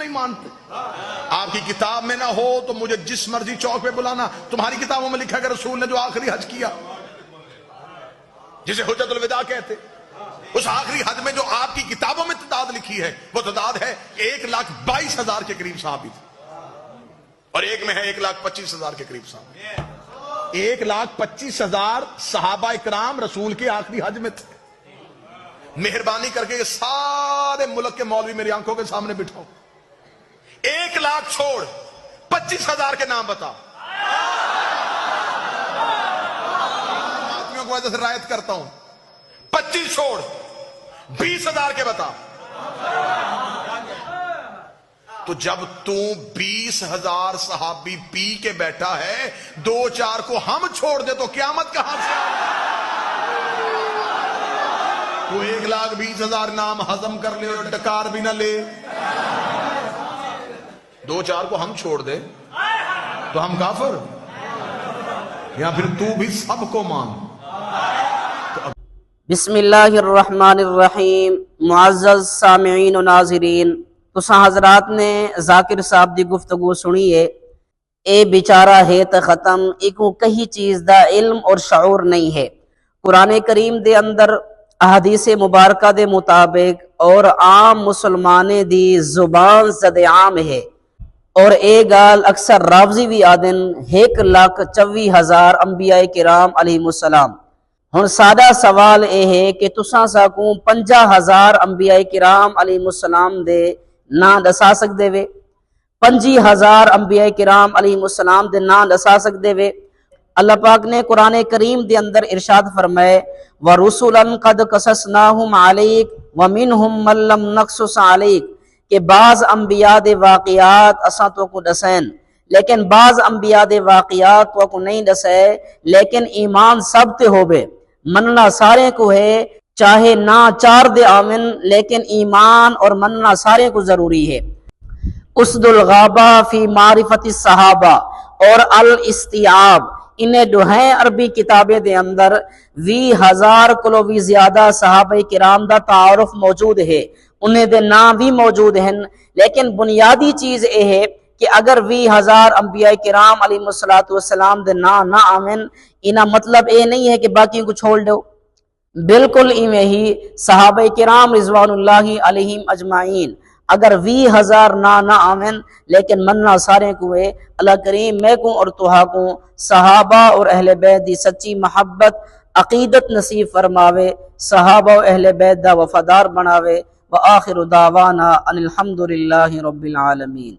نہیں مانتے. آپ کی کتاب میں نہ ہو تو مجھے جس مرضی چوک پہ بلانا. تمہاری کتابوں میں لکھا کہ رسول نے جو آخری حج کیا جسے حجت الوداع کہتے, اس آخری حج میں جو آپ کی کتابوں میں تعداد لکھی ہے وہ تعداد ہے 1,22,000 کے قریب صحابی تھے, اور ایک میں ہے 1,25,000 کے قریب صحابی. 1,25,000 صحابہ اکرام رسول کے آخری حج میں تھے. مہربانی کر کے یہ سارے ملک کے مولوی میری آنکھوں کے سامنے بٹھاؤ, 1,00,000 چھوڑ 25,000 کے نام بتا. آدمیوں کو وجہ سے رعایت کرتا ہوں, 25 چھوڑ 20,000 کے بتا. تو جب تو 20,000 صحابی پی کے بیٹھا ہے, 2-4 کو ہم چھوڑ دے تو قیامت کہاں سے آئے؟ تو 1,20,000 نام ہضم کر لے اور ڈکار بھی نہ لے. 2-4 کو ہم چھوڑ دے تو ہم کافر, یا پھر تو بھی سب کو مان. بسم اللہ الرحمن الرحیم. معزز سامعین و ناظرین, تساں حضرات نے ذاکر صاحب دی گفتگو سنی ہے. اے بیچارہ ہے تے ختم, ایکو کہیں چیز دا علم اور شعور نہیں ہے. قرآن کریم دے اندر احادیث مبارکہ دے مطابق اور عام مسلمانے دی زبان زد عام ہے, اور اے گال اکثر راوزی بھی آدن 1,24,000 انبیاء کرام علیہ السلام. ہن سادہ سوال اے ہے کہ تساں ساکوں 50,000 انبیاء کرام علیہ السلام دے نا دسا سکدے وے؟ 25,000 انبیاء کرام علیہ السلام دے نا دسا سکدے وے؟ اللہ پاک نے قرآن کریم دے اندر ارشاد فرمائے وَرُسُلًا قَدْ قَصَصْنَاهُمْ عَلَيْكَ وَمِنْهُمْ مَن لَّمْ نَقْصُصْ عَلَيْكَ, کہ بعض انبیاء دے واقعات اساں تو کو دسین, لیکن بعض انبیاء دے واقعات تو کو نہیں دسے. لیکن ایمان سب تے ہوبے, مننا سارے کو ہے, چاہے نہ 4 دے آمن, لیکن ایمان اور مننا سارے کو ضروری ہے. اسد الغابہ فی معرفت الصحابہ اور الاستیعاب, انہیں دوہیں عربی کتابیں دے اندر 20,000 کلو بھی زیادہ صحابہ کرام دا تعارف موجود ہے, انہیں دے نام بھی موجود ہیں. لیکن بنیادی چیز یہ ہے کہ اگر 20,000 انبیاء کرام علیہ السلام دے نام نہ آمن, انہا مطلب یہ نہیں ہے کہ باقی کو چھوڑ دو. بالکل ایویں ہی صحابہ کرام رضوان اللہ علیہم اجمعین اگر 20,000 نہ آمن, لیکن مننا سارے کو ہے. اللہ کریم میں کو اور توہا کو صحابہ اور اہل بیت دی سچی محبت عقیدت نصیب فرماوے, صحابہ و اہل بیت دا وفادار بناوے. وآخر دعوانا ان الحمدللہ رب العالمین.